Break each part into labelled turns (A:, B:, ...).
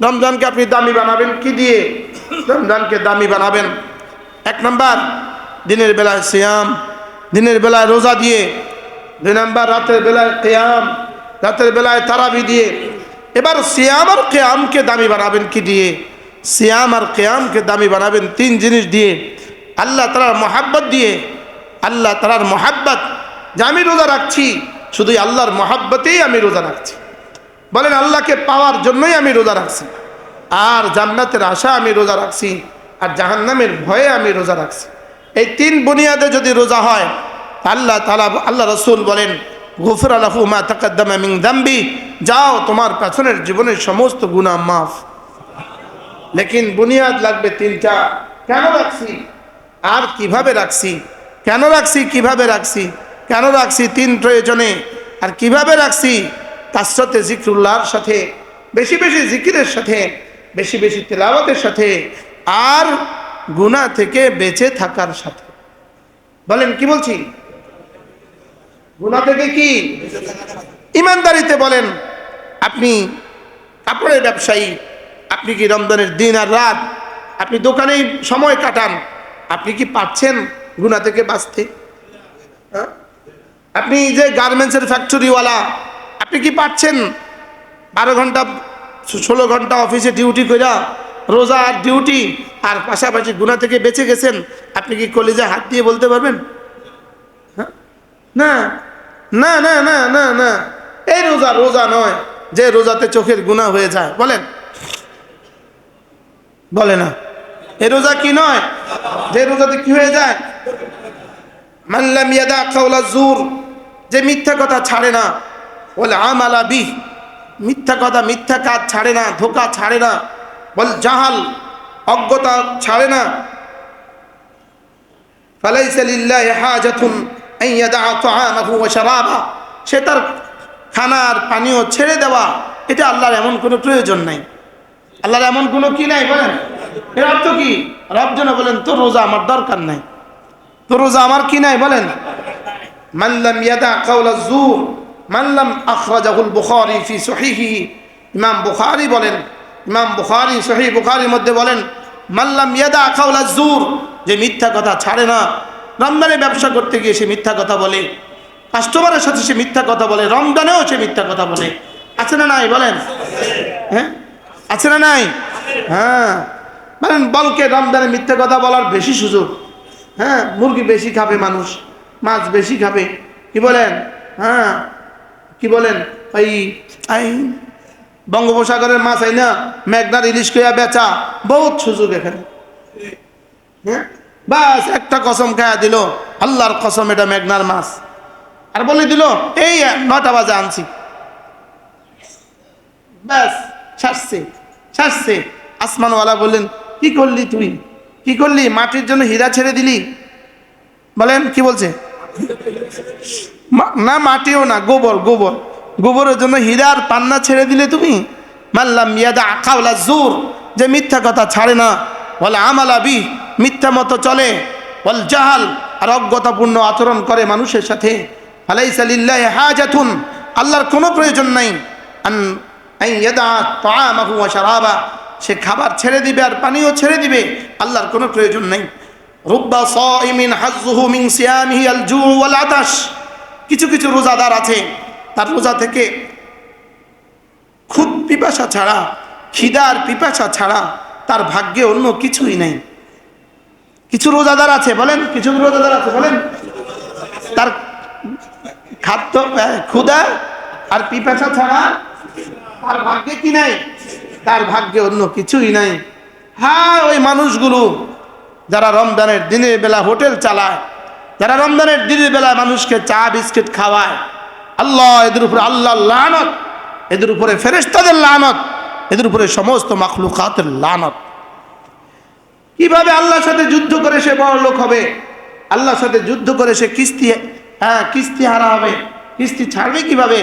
A: রমজানকে আপনি দামি বানাবেন কি দিয়ে? রমজানকে দামি বানাবেন এক নাম্বার দিনের বেলায় সিয়াম, দিনের বেলায় রোজা দিয়ে। দুই নাম্বার রাতের বেলায় কিয়াম, রাতের বেলায় তারাবি দিয়ে। এবার সিয়াম আর কিয়ামকে দামি বানাবেন কি দিয়ে? সিয়াম আর কিয়ামকে দামি বানাবেন তিন জিনিস দিয়ে। আল্লাহ তাআলার মহাব্বত দিয়ে। আল্লাহ তাআলার মহাব্বত, যে আমি রোজা রাখছি শুধুই আল্লাহর মহাব্বতেই আমি রোজা রাখছি। বলেন আল্লাহকে পাওয়ার জন্যই আমি রোজা রাখছি, আর জান্নাতের আশা আমি রোজা রাখছি, আর জাহান্নামের ভয়ে আমি রোজা রাখছি। এই তিন বুনিয়াদে যদি রোজা হয়, আল্লাহ তাআলা, আল্লাহ রাসূল বলেন গুফিরা লাহু মা তাকাদ্দামা মিন যামবি, যাও তোমার পেছনের জীবনের সমস্ত গুনাহ মাফ। লেকিন বুনিয়াদ লাগবে তিনটা। কেন রাখছি আর কিভাবে রাখছি? কেন রাখছি, কিভাবে রাখছি? কেন রাখছি তিন প্রয়োজনে, আর কিভাবে রাখছি? কাসরতে জিকরুল্লাহর সাথে, বেশি বেশি জিকিরের সাথে, বেশি বেশি তেলাওয়াতের সাথে, আর গুনাহ থেকে বেঁচে থাকার সাথে। বলেন কি বলছি? গুনাহ থেকে কি? ইমানদারিতে বলেন। আপনি কাপড়ের ব্যবসায়ী, আপনি কি রমজানের দিন আর রাত আপনি দোকানেই সময় কাটান, আপনি কি পাচ্ছেন গুনাহ থেকে বাঁচতে? হ্যাঁ? আপনি যে গার্মেন্টসের ফ্যাক্টরিওয়ালা, আপনি কি পাচ্ছেন 12 ঘন্টা 16 ঘন্টা অফিসে ডিউটি কইরা রোজা আর ডিউটি, আর পাশাপাশি গুনাহ থেকে বেঁচে গেছেন? আপনি কি কলিজায় হাত দিয়ে বলতে পারবেন? হ্যাঁ? না না না না না না, এই রোজা রোজা নয় যে রোজাতে চোখের গুনাহ হয়ে যায়। বলেন, বলে না, এই রোজা কি নয় যে রোজাতে কি হয়ে যায়? মান লাম ইয়াদা কাওলা যুর, যে মিথ্যা কথা ছাড়ে না, ওয়াল আমালা বিহ, মিথ্যা কথা মিথ্যা কাজ ছাড়ে না, ধোঁকা ছাড়ে না, ওয়াল জাহাল, অজ্ঞতা ছাড়ে না। ফালাইসা লিল্লাহি হাজাতুন আন ইয়াদা তাআমাহু ওয়া শারাবা, সে তার খানার পানীয় ছেড়ে দেওয়া, এটা আল্লাহর এমন কোনো প্রয়োজন নাই। আল্লাহর এমন কোনো কি নাই? বলেন, এর অর্থ কি? রব যেন বলেন তোর রোজা আমার দরকার নাই, তোর রোজা আমার কি নাই? বলেন, মান লাম ইয়াদা কাওলা যুর মান লাম আখরাজাহুল বুখারী ফি সহিহি, ইমাম বুখারী বলেন, ইমাম বুখারী সহিহ বুখারীর মধ্যে বলেন মান লাম ইয়াদা কাওলা যুর, যে মিথ্যা কথা ছাড়ে না। রমজানে ব্যবসা করতে গিয়ে সে মিথ্যা কথা বলে, কাস্টমারের সাথে সে মিথ্যা কথা বলে, রমজানেও সে মিথ্যা কথা বলে। আছে না নাই? বলেন, হ্যাঁ আছে না নাই? হ্যাঁ, বলেন বলকে রমজানে মিথ্যা কথা বলার বেশি সুযোগ। হ্যাঁ, মুরগি বেশি খাবে মানুষ, মাছ বেশি খাবে। কি বলেন? হ্যাঁ, কি বলেন? এই বঙ্গোপসাগরের মাছ আই না মেঘনার ইলিশ কইয়া বেচা, বহুত সুযোগ এখানে। হ্যাঁ, বাস একটা কসম খায়া দিল, আল্লাহর কসম এটা মেঘনার মাছ, আর বলে দিল এই 9টা বাজে আনছি, ব্যাস ছাড়ছে ছাড়ছে। আসমানওয়ালা বললেন কি করলি তুই? কি করলি? মাটির জন্য হীরা ছেড়ে দিলি? বলেন কি বলছে? না, মাটিও না, গোবর, গোবর, গোবরের জন্য হীরার পান্না ছেড়ে দিলে তুমি? মাল্লাম ইয়াদা কাওলা যুর, যে মিথ্যা কথা ছাড়ে না, বলে আমালা বি, মিথ্যা মতো চলে, বল জাহাল, আর অজ্ঞতাপূর্ণ আচরণ করে মানুষের সাথে। ফালাইসা লিল্লাহি হাজাতুন, আল্লাহর কোনো প্রয়োজন নাই আন ইয়াদা তাআমাহু ওয়া শারাবা, সে খাবার ছেড়ে দিবে আর পানিও ছেড়ে দিবে, আল্লাহর কোনো প্রয়োজন নাই। রুব্বা সাইমিন হাজ্জুহু মিন সিয়ামিহি আল জু ওয়াল আতাশ, কিছু কিছু রোজাদার আছে তার রোজা থেকে খুব পিপাসা ছাড়া, খিদার পিপাসা ছাড়া তার ভাগ্যে অন্য কিছুই নাই। কিছু রোজাদার আছে, বলেন কিছু রোজাদার আছে, বলেন তার খাদ্য ক্ষুধা আর পিপাসা ছাড়া তার ভাগ্যে কি নাই? তার ভাগ্যে অন্য কিছুই নাই। হ্যাঁ, ওই মানুষগুলো যারা রমজানের দিনের বেলা হোটেল চালায়, যারা রমজানের দিনের বেলা মানুষকে চা বিস্কিট খাওয়ায়, আল্লাহ এদের উপরে আল্লাহর লানত, এদের উপরে ফেরেশতাদের লানত, এদের উপরে সমস্ত মাখলুকাতের লানত। কিভাবে আল্লাহর সাথে যুদ্ধ করে সে বড় লোক হবে? আল্লাহর সাথে যুদ্ধ করে সে কিস্তি হারা হবে? কিস্তি ছাড়বে কিভাবে?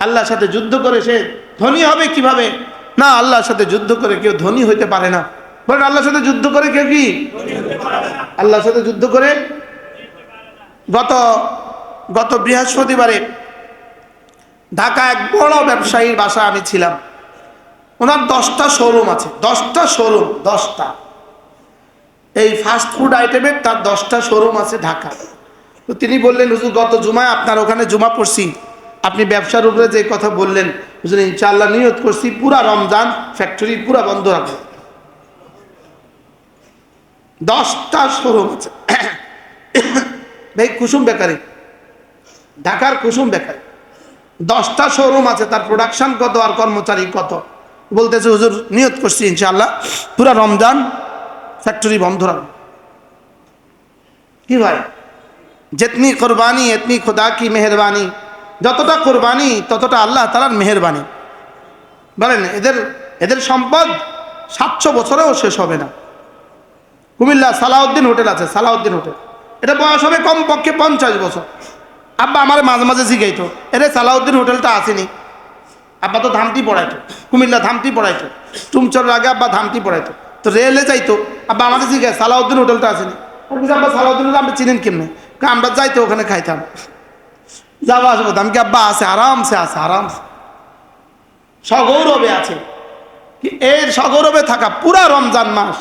A: আল্লাহর সাথে যুদ্ধ করে সে ধনী হবে কিভাবে? না, আল্লাহর সাথে যুদ্ধ করে কেউ ধনী হইতে পারে না। বলেন আল্লাহর সাথে যুদ্ধ করে কেউ কি? আল্লাহর সাথে যুদ্ধ করে। গত বৃহস্পতিবারে ঢাকা এক বড় ব্যবসায়ীর বাসায় আমি ছিলাম। ওনার 10টা শোরুম আছে, 10টা শোরুম, 10টা। এই ফাস্ট ফুড আইটেমের তার 10টা শোরুম আছে ঢাকা। তো তিনি বললেন, হুজুর গত জুমায় আপনার ওখানে জুমা পড়ছি, আপনি ব্যবসার উপরে যে কথা বললেন, হুজুর ইনশাআল্লাহ নিয়ত করছি পুরা রমজান ফ্যাক্টরি পুরা বন্ধ রাখবো। 10টা শোরুম আছে ভাই, কুসুম বেকারি, ঢাকার কুসুম বেকারি, 10টা শোরুম আছে। তার প্রোডাকশন কত আর কর্মচারী কত। বলতেছে হুজুর নিয়ত করছি ইনশাআল্লাহ পুরা রমজান ফ্যাক্টরি বন্ধ রাখবো। কি ভাই, जितनी कुर्बानी इतनी खुदा की मेहरबानी, যতটা কোরবানি ততটা আল্লাহ তাআলার মেহেরবানি। বলেন এদের সম্পদ 700 বছরেও শেষ হবে না। কুমিল্লা সালাউদ্দিন হোটেল আছে, সালাউদ্দিন হোটেল, এটা বয়স হবে কমপক্ষে 50 বছর। আব্বা আমার মাঝে মাঝে জিগাইতো, এরে সালাউদ্দিন হোটেলটা আসেনি। আব্বা তো ধামটি পড়াইতো, কুমিল্লা ধামটি পড়াইতো, টুমচরের আগে আব্বা ধামটি পড়াইতো। তো রেলে যাইতো, আব্বা আমাদের জিগায় সালাউদ্দিন হোটেলটা আসেনি। আব্বা সালাউদ্দিন হোটেল আপনি চিনেন কেমনে? আমরা যাইতো ওখানে খাইতাম, যাবো আসবো। আমি কি আব্বা আছে, আরামসে আছে, আরামসে সগৌরবে আছে। এর সগৌরবে থাকা পুরা রমজান মাস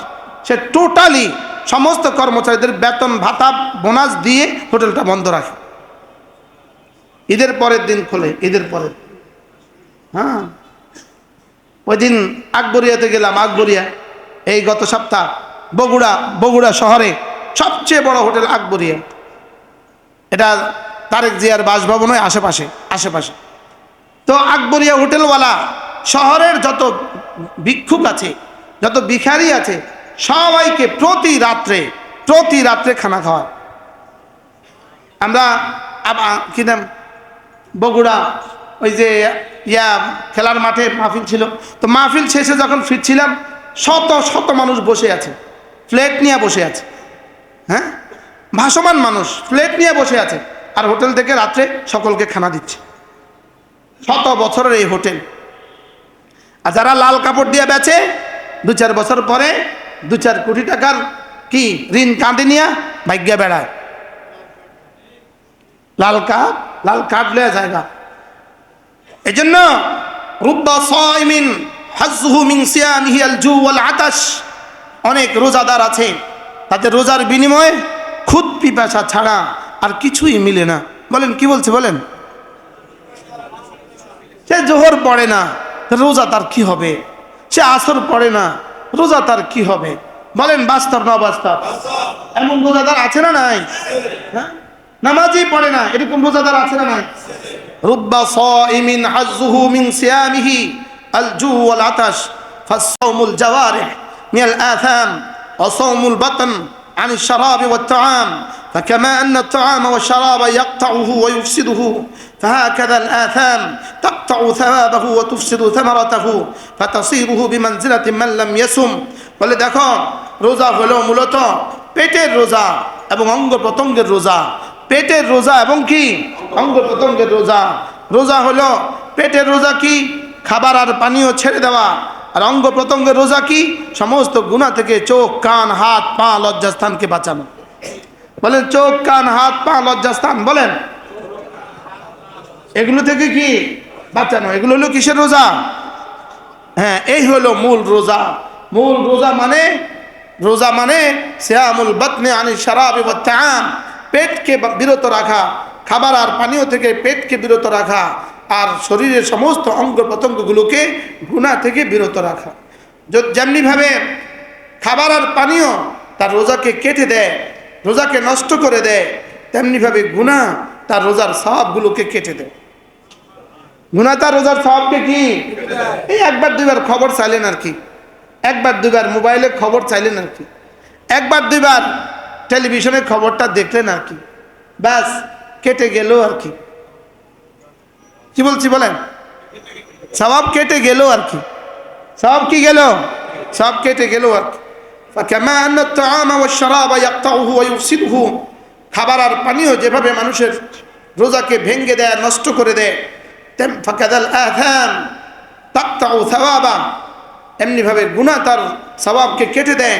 A: সে টোটালি সমস্ত কর্মচারীদের বেতন ভাতা বোনাস দিয়ে হোটেলটা বন্ধ রাখে। ঈদের পরের দিন খোলে, ঈদের পরের। হ্যাঁ, ওই দিন আকবরিয়াতে গেলাম, আকবরিয়া এই গত সপ্তাহ বগুড়া শহরে সবচেয়ে বড় হোটেল আকবরিয়া। এটা তারেক জিয়ার বাসভবনের আশেপাশে। তো আকবরিয়া হোটেলওয়ালা শহরের যত ভিক্ষুক আছে, যত ভিখারি আছে, সবাইকে প্রতি রাত্রে খানা খাওয়ায়। আমরা কি নাম, বগুড়া ওই যে খেলার মাঠে মাহফিল ছিল, তো মাহফিল শেষে যখন ফিরছিলাম শত মানুষ বসে আছে, প্লেট নিয়ে বসে আছে। হ্যাঁ, ভাসমান মানুষ প্লেট নিয়ে বসে আছে, আর হোটেল থেকে রাত্রে সকলকে খানা দিচ্ছে। 100 বছরের এই হোটেল। আর যারা লাল কাপড় দিয়ে বেচে 2-4 বছর পরে 2-4 কোটি টাকার কি ঋণ কাঁদে নিয়ে ভাগ্যা বেড়ায়। লাল কার্ড লেয়া জায়গা। এই জন্য রুব্বা সাইমিন হাজ্জুহু মিন সিয়ামিহি আল জু ওয়াল আতাশ, অনেক রোজাদার আছে তাদের রোজার বিনিময়ে খুদ পিপাসা ছাড়া আর কিছুই মিলে না। বলেন কি বলছে বলেন? সে জোহর পড়ে না, রোজা তার কি হবে? সে আসর পড়ে না, রোজা তার কি হবে? বলেন বাস্তব না অবাস্তব? এমন রোজাদার আছে না নাই? হ্যাঁ, নামাজই পড়ে না, এরকম রোজাদার আছে না নাই? রুব্বা সাইমিন হাজ্জুহু মিন সিয়ামিহি আল জু ওয়াল আতাশ ফাসাওমুল জাওয়ারিহ মিনাল আথাম ওয়া সাওমুল বাতন عن الشراب والطعام فكما أن الطعام والشراب يقطعه ويفسده فهكذا الآثام تقطع ثوابه وتفسد ثمرته فتصيره بمنزلة من لم يصم। বলে দেখো, রোজা হলো মূলত পেটের রোজা এবং অঙ্গ প্রত্যঙ্গের রোজা। পেটের রোজা এবং কি অঙ্গ প্রত্যঙ্গের রোজা। রোজা হলো পেটের রোজা কি খাবার আর পানীয় ছেড়ে দেওয়া, আর অঙ্গ প্রত্যঙ্গের রোজা কি সমস্ত গুনাহ থেকে চোখ কান হাত পা লজ্জাস্থানকে বাঁচানো। বলেন চোখ কান হাত পা লজ্জাস্থান, বলেন এগুলো থেকে কি বাঁচানো। এগুলো হলো কিসের রোজা? হ্যাঁ, এই হলো মূল রোজা। মূল রোজা মানে সিয়ামুল বাতনি আনিশ শারাবি ওয়াত তাআম, পেটকে বিরত রাখা, খাবার আর পানীয় থেকে পেটকে বিরত রাখা, আর শরীরের সমস্ত অঙ্গ প্রত্যঙ্গগুলোকে গুনাহ থেকে বিরত রাখা। যেমনিভাবে খাবার আর পানীয় তার রোজাকে কেটে দেয়, রোজাকে নষ্ট করে দেয়, তেমনিভাবে গুনাহ তার রোজার সওয়াবগুলোকে কেটে দেয়। গুনাহ তার রোজার সওয়াবকে কি এই 1-2বার খবর চাইলেন আর কি, 1-2বার মোবাইলে খবর চাইলেন আর কি, 1-2বার টেলিভিশনে খবরটা দেখলেন আর কি, ব্যাস কেটে গেল আর কি। কি বলছি বলেন? সওয়াব কেটে গেল আর কি। সওয়াব কি গেল? সব কেটে গেল আর কি। ফাকামা আন্না আত-তাআমা ওয়াশ-শারাবা ইয়াকতাউহু ওয়া ইউফসিদুহু, খাবার আর পানীয় যেভাবে মানুষের রোজাকে ভেঙে দেয়, নষ্ট করে দেয়, ফাকাদাল আথাম তাকতাউ সাওয়াবা, এমনিভাবে গুনাহ তার সওয়াবকে কেটে দেয়।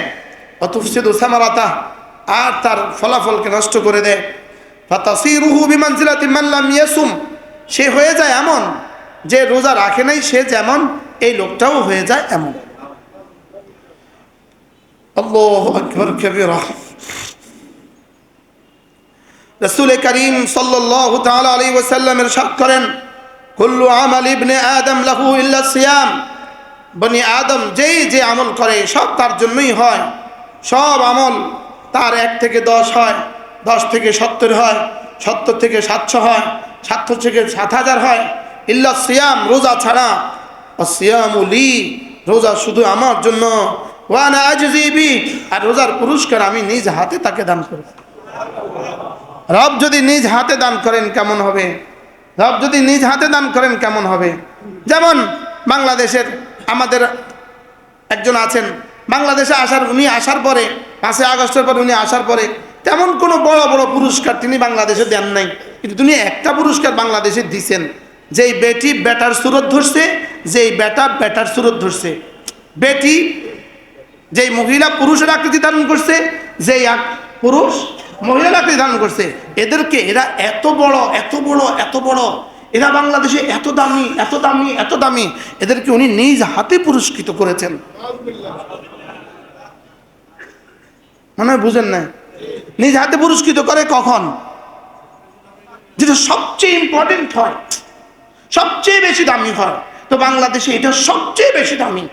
A: ওয়া তুফসিদু সামারাতা, আর তার ফলাফলকে নষ্ট করে দেয়। ফাতাসিরুহু বিমানজিলাতি মান লাম ইয়াসুম, সে হয়ে যায় এমন যে রোজা রাখে নাই, সে যেমন এই লোকটাও হয়ে যায় এমন। আল্লাহু আকবার কাবীরা। রাসূল করিম সাল্লাল্লাহু তাআলা আলাইহি ওয়াসাল্লাম ইরশাদ করেন, কুল্লু আমাল ইবনে আদম লাহু ইল্লা সিয়াম। বনি আদম যেই যে আমল করে সব তার জন্যই হয়, সব আমল তার 1 থেকে 10 হয়, 10 থেকে 70 হয়, 70 থেকে 700 হয়, 700 থেকে 7000 হয়, ইল্লা সিয়াম, রোজা ছাড়া। আসিয়ামু লি, রোজা শুধু আমার জন্য, ওয়া আনা আজজি বি, আর রোজার পুরস্কার আমি নিজ হাতে তাকে দান করব। রব যদি নিজ হাতে দান করেন কেমন হবে? রব যদি নিজ হাতে দান করেন কেমন হবে? যেমন বাংলাদেশের আমাদের একজন আছেন, বাংলাদেশে উনি আসার পরে 5 আগস্টের পর উনি আসার পরে তেমন কোনো বড় বড় পুরস্কার তিনি বাংলাদেশে দেন নাই, কিন্তু তিনি একটা পুরস্কার বাংলাদেশে দিয়েছেন, যেই বেটি বেটার সুরত ধরছে, যেই বেটা বেটার সুরত ধরছে, বেটি যেই মহিলা পুরুষের আকৃতি ধারণ করছে, যেই পুরুষ মহিলার আকৃতি ধারণ করছে, এদেরকে এরা এত বড় এত বড় এত বড়, এরা বাংলাদেশে এত দামি এত দামি এত দামি, এদেরকে উনি নিজ হাতে পুরস্কৃত করেছেন। মনে হয় বুঝেন না? নিজ হাতে পুরস্কৃত করে কখন? যেটা সবচেয়ে ইম্পর্টেন্ট হয়, সবচেয়ে বেশি দামি হয়, তো বাংলাদেশে এটা সবচেয়ে বেশি দামি।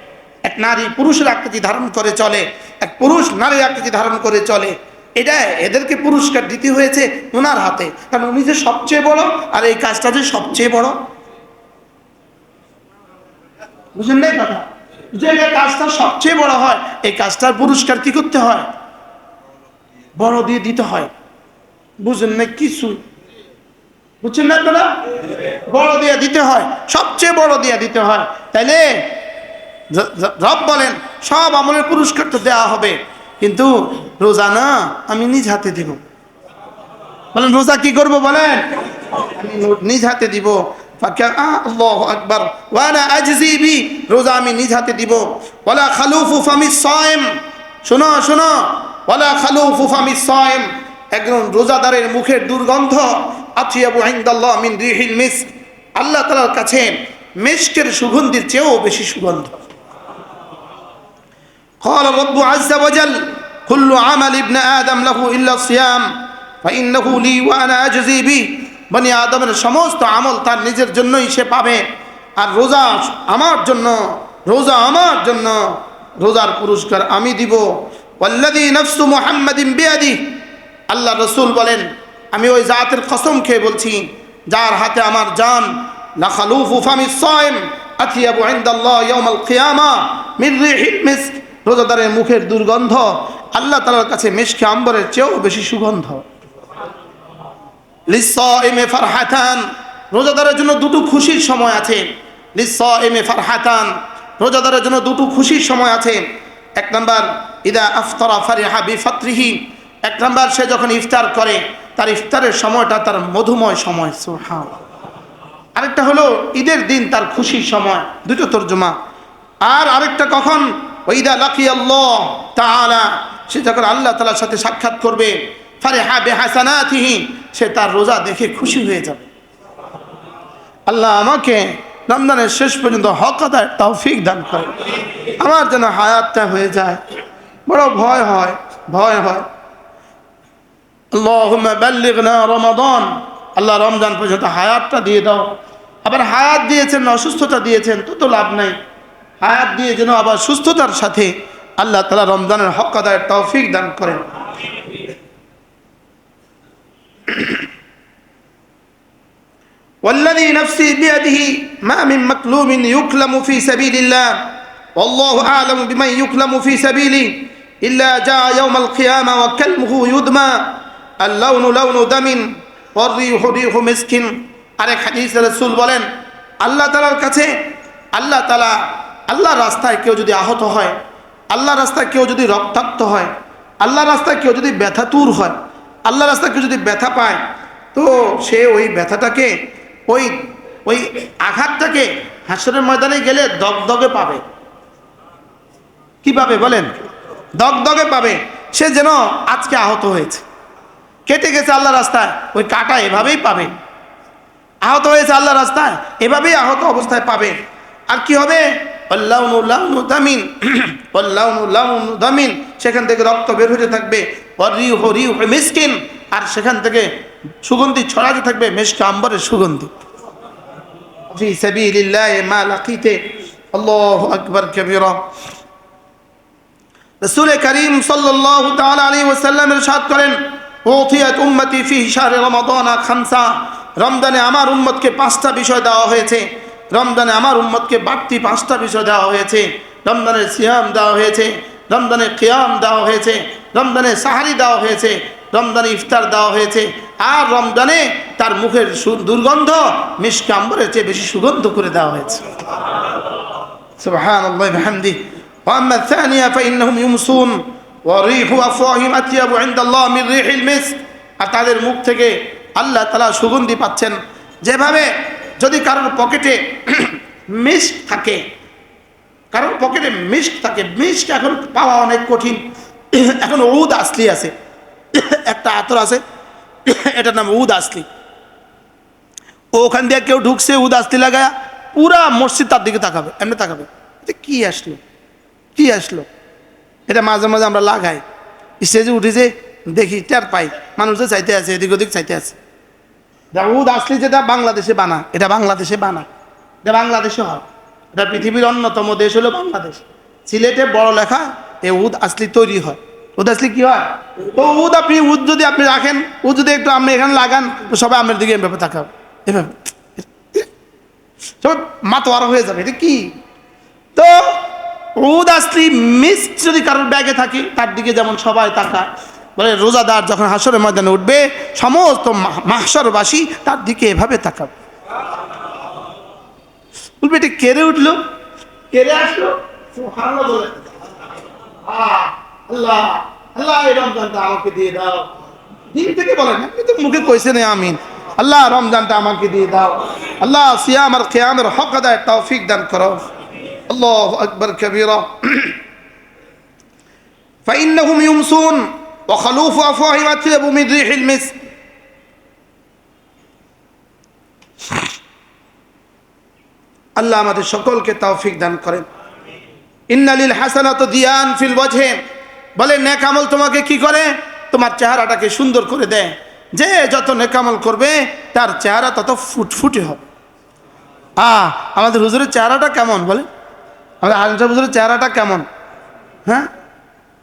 A: এক নারী পুরুষের আকৃতি ধারণ করে চলে, এক পুরুষ নারীর আকৃতি ধারণ করে চলে, এটা এদেরকে পুরস্কার দিতে হয়েছে ওনার হাতে, কারণ উনি যে সবচেয়ে বড়, আর এই কাজটা যে সবচেয়ে বড়। বুঝলেন না কথা? যে কাজটা সবচেয়ে বড় হয়, এই কাজটার পুরস্কার কি করতে হয়? বড় দিয়ে দিতে হয়। বুঝলেন না কিছু? বুঝছেন না আপনারা? বড় দিয়ে দিতে হয়, সবচেয়ে বড় দিয়ে দিতে হয়। তাইলে রব বলেন সব আমলের পুরস্কার তো দেওয়া হবে, কিন্তু রোজা না, আমি নিজ হাতে দিব। বলেন রোজা কি করব? বলেন আমি নিজ হাতে দিব। আল্লাহু আকবার, ওয়া আনা আজজি বি, রোজা আমি নিজ হাতে দিব। ওয়ালা খালুফু ফামিস সাইম, শোনো শোনো, ওয়ালা খালুফু ফামিস সাইম, একজন রোজাদারের মুখের দুর্গন্ধ আতিয়াবু ইনদাল্লাহ মিন রিহিল মিস্ক, আল্লাহ তাআলার কাছে মিস্কের সুগন্ধির চেয়েও বেশি সুগন্ধ। قال الرب عز وجل كل عمل ابن آدم له إلا الصيام فإنه لي وأنا أجزي به। বনি আদমের সমস্ত আমল তার নিজের জন্যই সে পাবে, আর রোজা আমার জন্য, রোজা আমার জন্য, রোজার পুরস্কার আমি দিব। ওয়াল্লাযী নাফসু মুহাম্মাদিন বিয়াদিহি, আল্লাহ রাসূল বলেন আমি ওই জাতের কসম খেয়ে বলছি যার হাতে আমার জান, লা খালুফু ফামিস সাইম আতিয়াবু ইনদাল্লাহ ইয়াউমাল কিয়ামা মিন রিহিল মিস্ক, রোজাদারের মুখের দুর্গন্ধ আল্লাহ তাআলার কাছে মিশকে আম্বরের চেয়েও বেশি সুগন্ধ। লিসাইমে ফারহাতান, রোজাদারের জন্য দুটো খুশির সময় আছে। লিসাইমে ফারহাতান, রোজাদারের জন্য দুটো খুশির সময় আছে। এক নাম্বার ইদা আফতারা ফারিহা বিফাতরিহি, এক নাম্বার সে যখন ইফতার করে তার ইফতারের সময়টা তার মধুময় সময়, সুবহানাল্লাহ। আরেকটা হলো ঈদের দিন তার খুশির সময়, দুটো তরজমা। আর আরেকটা কখন? ওয়াইদা লাকিয়াল্লাহ তাআলা, সে যখন আল্লাহ তাআলার সাথে সাক্ষাৎ করবে, ফারিহা বিহাসানাতিহি, সে তার রোজা দেখে খুশি হয়ে যাবে। আল্লাহ আমাকে রমজানের শেষ পর্যন্ত হক আদায়ের তৌফিক দান করে, আমার যেন হায়াতটা হয়ে যায়। বড় ভয় হয়, ভয় হয়। আল্লাহুম্মা বাল্লিগনা রমাদান, আল্লাহ রমজান পর্যন্ত হায়াতটা দিয়ে দাও। আবার হায়াত দিয়েছেন, অসুস্থতা দিয়েছেন, তো লাভ নাই। হায়াত দিয়ে যেন আবার সুস্থতার সাথে আল্লাহ তাআলা রমজানের হক আদায়ের তৌফিক দান করেন। والذي نفسي بيده ما من مكلوم يكلم في سبيل الله والله أعلم بمن يكلم في سبيله إلا جاء يوم القيامة وكلمه يدمى اللون لون دم والريح ريح مسك। আরেক হাদিসে রাসূল বলেন আল্লাহ তাআলার কাছে, আল্লাহ তাআলা, আল্লাহর রাস্তায় কেউ যদি আহত হয়, আল্লাহর রাস্তায় কেউ যদি রক্তাক্ত হয়, আল্লাহর রাস্তায় কেউ যদি ব্যথাতুর হয়, আল্লাহর রাস্তায় কেউ যদি ব্যথা পায়, তো সে ওই ব্যথাটাকে, ওই আঘাতটাকে হাসরের ময়দানে গেলে দগদগে পাবে। কি পাবে বলেন? দগদগে পাবে। সে যেন আজকে আহত হয়েছে, কেটে গেছে আল্লাহর রাস্তায়, ওই কাটা এভাবেই পাবে। আহত হয়েছে আল্লাহর রাস্তায়, এভাবেই আহত অবস্থায় পাবে। আর কি হবে? আল্লাহু লাউনু দামিন আল্লাহু লাউনু দামিন, সেখান থেকে রক্ত বের হতে থাকবে। ওয়ারিহু রিহু মিসকিন, আর সেখান থেকে সুগন্ধি ছড়াতে থাকবে মিশকে আম্বরের সুগন্ধি। ফি সাবিলিল্লাহি মা লাকিতে, আল্লাহু আকবার কাবীরা। রাসূল করিম সাল্লাল্লাহু তাআলা আলাইহি ওয়াসাল্লাম ইরশাদ করেন, উতিয়াত উম্মতি ফি শাহরি রমাদান খামসা, রমজানে আমার উম্মতকে 5টা বিষয় দেওয়া হয়েছে। রমজানে আমার উম্মতকে বাড়তি 5টা বিষয় দেওয়া হয়েছে। রমজানের সিয়াম দেওয়া হয়েছে, রমজানে কিয়াম দেওয়া হয়েছে, রমজানে সাহারি দেওয়া হয়েছে, রমজানে ইফতার দেওয়া হয়েছে, আর রমজানে তার মুখের দুর্গন্ধ মিশকে আম্বরের চেয়ে বেশি সুগন্ধ করে দেওয়া হয়েছে। সুবহানাল্লাহি ওয়া বিহামদিহি। ওয়া আম্মা আস-সানিয়া ফাইন্নাহুম ইউমসুন ওয়া রিহু আফওয়াহিম আতয়াবু ইনদাল্লাহ মিন রিহিল মিস্ক, আর তাদের মুখ থেকে আল্লাহ তাআলা সুগন্ধি পাচ্ছেন। যেভাবে যদি কারোর পকেটে মিস্ক থাকে, কারোর পকেটে মিস্ক থাকে, মিস্ক এখন পাওয়া অনেক কঠিন। এখন উদ আসলি আছে, একটা আতর আছে, এটার নাম উদ আসলি। ওখান দিয়ে কেউ ঢুকছে, উদ আসলি লাগায়া পুরা মসজিদ তার দিকে তাকাবে, এমনি তাকাবে, এটা কি আসলো, কি আসলো। এটা মাঝে মাঝে আমরা লাগাই, স্টেজে উঠেছে দেখি, টের পাই মানুষদের চাইতে আছে, এদিক ওদিক চাইতে আছে। উদ আসলি যেটা বাংলাদেশে বানা, এটা বাংলাদেশে বানা, এটা বাংলাদেশে হয়। এটা পৃথিবীর অন্যতম দেশ হলো বাংলাদেশ। সিলেটে বড় লেখা এই উদ আসলি তৈরি হয়। উদ আসলি কি হয়? তো উদ আপনি উদ যদি আপনি রাখেন, উদ যদি একটু আপনি এখানে লাগান, তো সবাই আপনার দিকে এভাবে তাকাবে, এভাবে সব মাতোয়ারা হয়ে যাবে, এটা কি। তো উদ আসলি মিস্ক যদি কারোর ব্যাগে থাকে, তার দিকে যেমন সবাই তাকায়, বলে রোজাদার যখন হাসরের ময়দানে উঠবে, সমস্ত মাহশরবাসী তার দিকে এভাবে তাকাবে, বলবে এটা কেড়ে উঠলো, কেড়ে আসলো। সুবহানাল্লাহ বলে, আল্লাহ আল্লাহ এই রমজানটা আমাকে দিয়ে দাও। দিন থেকে বলেন, আপনি তো মুখে কইছেন আমিন। আল্লাহ রমজানটা আমাকে দিয়ে দাও, আল্লাহ সিয়াম আর কিয়ামের হক আদায়ের তৌফিক দান করো। আল্লাহু আকবার কাবীরা। ফাইন্নাহুম ইউমসুন ওয়া খালুফু আফওয়াহিম আতয়াবু মিন রিহিল মিস্ক। আল্লাহ আমাদের সকলকে তৌফিক দান করেন। ইন্নালিল হাসানাতু দিয়ান ফিল ওয়াজহি, বলে নেক আমল তোমাকে কি করে? তোমার চেহারাটাকে সুন্দর করে দেয়। যে যত নেক আমল করবে তার চেহারা তত ফুটফুটে হবে। আমাদের হুজুরের চেহারাটা কেমন বলে? আমাদের আনসার হুজুরের চেহারাটা কেমন? হ্যাঁ,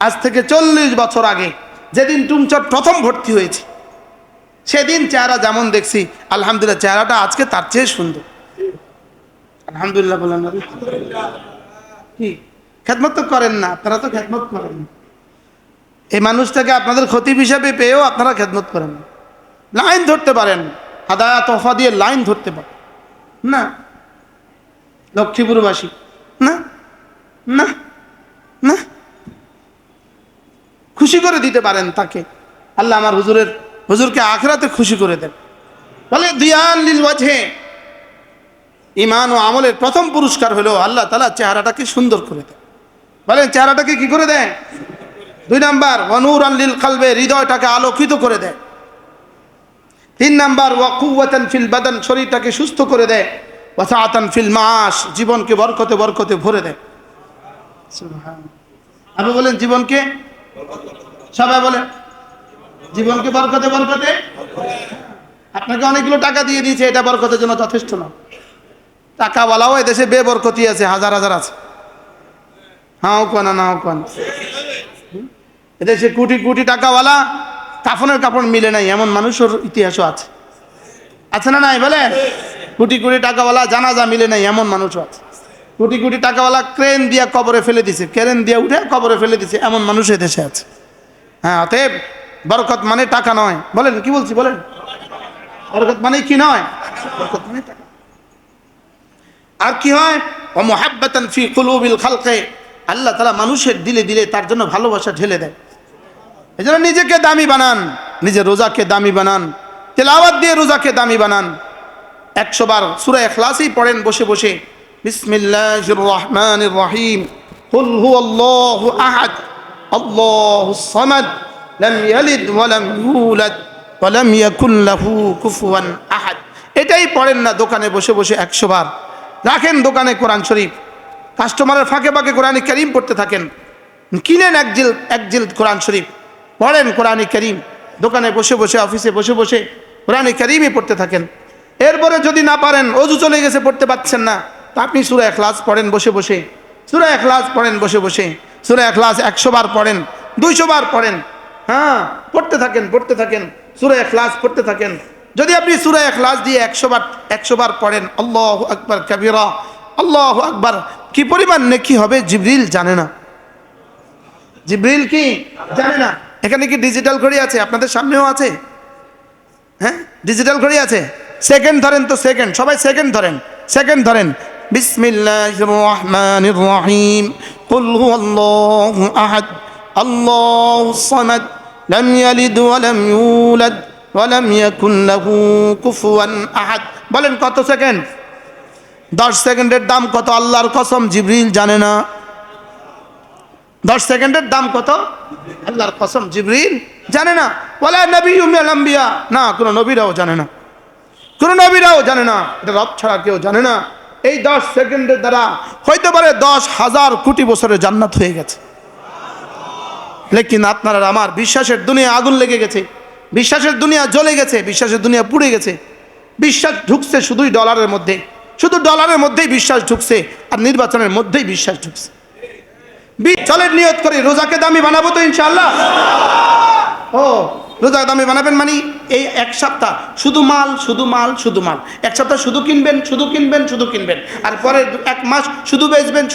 A: আজ থেকে 40 বছর আগে যেদিন টুমচর প্রথম ভর্তি হয়েছে, সেদিন চেহারা যেমন দেখছি, আলহামদুলিল্লাহ চেহারাটা আজকে তার চেয়ে সুন্দর। আলহামদুলিল্লাহ বলেন না? কি খেদমত তো করেন না আপনারা, তো খেদমত করেন না। এই মানুষটাকে আপনাদের খতিব হিসাবে পেয়েও আপনারা খেদমত করেন না। লাইন ধরতে পারেন, হাদায়াত তোফা দিয়ে লাইন ধরতে পারেন না। লক্ষ্মীপুরবাসী না না না, খুশি করে দিতে পারেন তাকে। আল্লাহ আমার হুজুরকে আখিরাতে খুশি করে দেন। বলে দিয়ান লিল ওয়াজহি, ঈমান ও আমলের প্রথম পুরস্কার হলো আল্লাহ তাআলা চেহারাটাকে সুন্দর করে দেয়। বলেন চেহারাটাকে কি করে দেয়? 2 নাম্বার ওয়া নূরান লিল কলবে, হৃদয়টাকে আলোকিত করে দেয়। 3 নাম্বার ওয়া কুওয়াতান ফিল বাদান, শরীরটাকে সুস্থ করে দেয়। ওয়া সাআতান ফিল মাআশ, জীবনকে বরকতে বরকতে ভরে দেয়। সুবহানাল্লাহ। আপনি বলেন জীবনকে, সবাই বলেন জীবনকে বরকতে বরকতে। আপনাকে অনেকগুলো টাকা দিয়ে দিয়েছে, এটা বরকতের জন্য যথেষ্ট না। টাকাওয়ালাও এদেশে বেবরকতি আছে, হাজার হাজার আছে। হাও কোনা নাও কোন, এদেশে কোটি কোটি টাকাওয়ালা কাফনের কাপড় মিলে নাই এমন মানুষের ইতিহাসও আছে। আছে না নাই বলেন? কোটি কোটি টাকাওয়ালা জানাজা মিলে নাই এমন মানুষও আছে। কোটি কোটি টাকাওয়ালা ক্রেন দিয়া কবরে ফেলে দিছে, ক্রেন দিয়া উঠে কবরে ফেলে দিছে এমন মানুষ এদেশে আছে। হ্যাঁ, অতএব বরকত মানে টাকা নয়। বলেন কি বলছি বলেন? বরকত মানে কি নয়? বরকত মানে টাকা। আর কি হয়? ওয়া মুহাব্বাতান ফি কুলুবিল খালকি, আল্লাহ তাআলা মানুষের দিলে দিলে তার জন্য ভালোবাসা ঢেলে দেয়। এজন্য নিজেকে দামি বানান, নিজের রোজাকে দামি বানান, তেলাওয়াত দিয়ে রোজাকে দামি বানান। 100 বার সূরা ইখলাসই পড়েন বসে বসে। বিসমিল্লাহির রহমানির রহিম, কুল হুয়াল্লাহু আহাদ আল্লাহুস সামাদ লাম ইয়ালিদ ওয়া লাম ইউলাদ ওয়া লাম ইয়াকুল লাহু কুফুয়ান আহাদ। এটাই পড়েন না দোকানে বসে বসে 100 বার। রাখেন দোকানে কোরআন শরীফ, কাস্টমারের ফাঁকে ফাঁকে কোরআনে কারীম পড়তে থাকেন, কিনেন এক জিলদ কোরআন শরীফ, পড়েন কোরআনে কারীম, দোকানে বসে বসে, অফিসে বসে বসে কোরআনে কারীমই পড়তে থাকেন। এরপরে যদি না পারেন, অজু চলে গেছে, পড়তে পারছেন না, তা আপনি সূরা ইখলাস পড়েন বসে বসে, সূরা ইখলাস পড়েন বসে বসে, সূরা ইখলাস 100 বার পড়েন, 200 বার পড়েন, হ্যাঁ পড়তে থাকেন সূরা ইখলাস পড়তে থাকেন। যদি আপনি সূরা ইখলাস দিয়ে 100 বার পড়েন, আল্লাহু আকবার কাবীরা, আল্লাহু আকবার, কি পরিমাণ নেকি হবে জিবরিল জানে না। জিবরিল কি জানে না। এখানে কি ডিজিটাল ঘড়ি আছে? আপনাদের সামনেও আছে, হ্যাঁ ডিজিটাল ঘড়ি আছে। সেকেন্ড ধরেন তো, সেকেন্ড, সবাই সেকেন্ড ধরেন। বিসমিল্লাহির রহমানির রহিম, কুল হুয়াল্লাহু আহাদ, আল্লাহুস সামাদ, লাম ইয়ালিদ ওয়া লাম ইউলাদ ওয়া লাম ইয়াকুল লাহু কুফুয়ান আহাদ। বলেন কত সেকেন্ড? 10 সেকেন্ডের দাম কত? আল্লাহর কসম জিবরিল জানে না। 10 সেকেন্ডের দাম কত? আল্লাহর কসম জিবরিল জানে না। ওয়ালা নবিয়্যুম মিনাল আম্বিয়া, না কোনো নবীরাও জানে না, এটা রব ছাড়া কেউ জানে না। এই 10 সেকেন্ডের দ্বারা হইতে পারে 10,000 কোটি বছরের জান্নাত হয়ে গেছে। লেকিন আপনার আর আমার বিশ্বাসের দুনিয়া আগুন লেগে গেছে, বিশ্বাসের দুনিয়া জ্বলে গেছে, বিশ্বাসের দুনিয়া পুড়ে গেছে। বিশ্বাস ঢুকছে শুধুই ডলারের মধ্যে, শুধু ডলারের মধ্যেই বিশ্বাস ঢুকছে, আর নির্বাচনের মধ্যেই বিশ্বাস ঢুকছে। চলের নিয়ত করি, রোজাকে দামি বানাবো তো ইনশাআল্লাহ। ও রোজা দামি বানাবেন মানে এই এক সপ্তাহ শুধু মাল, এক সপ্তাহ শুধু কিনবেন, আর পরে 1 মাস শুধু বেচবেন,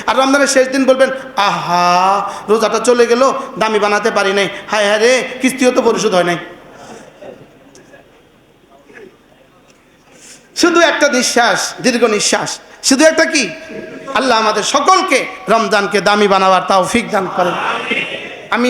A: আর রমজানের শেষ দিন বলবেন, আহা রোজাটা চলে গেল, দামি বানাতে পারি নাই, হায় হায় রে, কিস্তিও তো পরিশোধ হয় নাই। শুধু একটা নিঃশ্বাস, দীর্ঘ নিঃশ্বাস, শুধু একটা কি? আল্লাহ আমাদের সকলকে রমজানকে দামি বানাবার তৌফিক দান করেন। আমি